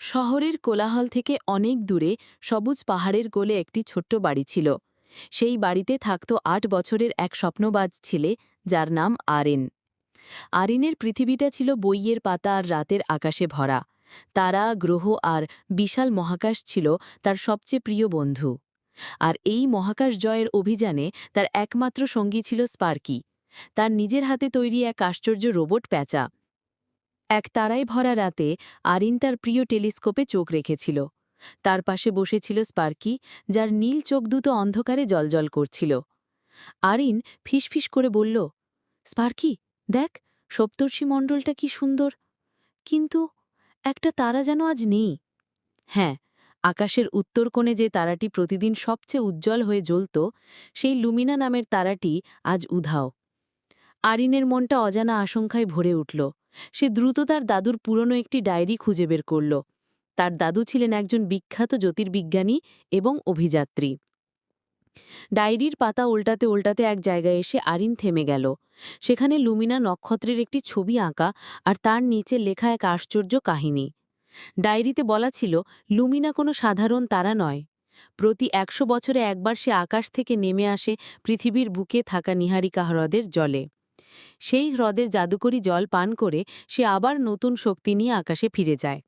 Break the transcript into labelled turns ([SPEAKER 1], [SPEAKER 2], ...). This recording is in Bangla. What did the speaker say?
[SPEAKER 1] শহরের কোলাহল থেকে অনেক দূরে সবুজ পাহাড়ের কোলে একটি ছোট্ট বাড়ি ছিল। সেই বাড়িতে থাকত ৮ বছরের এক স্বপ্নবাজ ছেলে, যার নাম আরিন। আরিনের পৃথিবীটা ছিল বইয়ের পাতা আর রাতের আকাশে ভরা। তারা, গ্রহ আর বিশাল মহাকাশ ছিল তার সবচেয়ে প্রিয় বন্ধু। আর এই মহাকাশ জয়ের অভিযানে তার একমাত্র সঙ্গী ছিল স্পার্কি, তার নিজের হাতে তৈরি এক আশ্চর্য রোবট প্যাঁচা। এক তারায় ভরা রাতে আরিন তার প্রিয় টেলিস্কোপে চোখ রেখেছিল। তার পাশে বসেছিল স্পার্কি, যার নীল চোখ দুটো অন্ধকারে জ্বলজ্বল করছিল। আরিন ফিসফিস করে বলল, স্পার্কি, দেখ, সপ্তর্ষিমণ্ডলটা কি সুন্দর, কিন্তু একটা তারা যেন আজ নেই। হ্যাঁ, আকাশের উত্তর কোণে যে তারাটি প্রতিদিন সবচেয়ে উজ্জ্বল হয়ে জ্বলত, সেই লুমিনা নামের তারাটি আজ উধাও। আরিনের মনটা অজানা আশঙ্কায় ভরে উঠল। সে দ্রুত তার দাদুর পুরনো একটি ডায়েরি খুঁজে বের করল। তার দাদু ছিলেন একজন বিখ্যাত জ্যোতির্বিজ্ঞানী এবং অভিযাত্রী। ডায়েরির পাতা উল্টাতে উল্টাতে এক জায়গায় এসে আরিন থেমে গেল। সেখানে লুমিনা নক্ষত্রের একটি ছবি আঁকা, আর তার নিচে লেখা এক আশ্চর্য কাহিনী। ডায়েরিতে বলা ছিল, লুমিনা কোনো সাধারণ তারা নয়। প্রতি ১০০ বছরে একবার সে আকাশ থেকে নেমে আসে পৃথিবীর বুকে থাকা নীহারিকা হ্রদের জলে। সেই হ্রদের জাদুকরী জল পান করে সে আবার নতুন শক্তি নিয়ে আকাশে ফিরে যায়।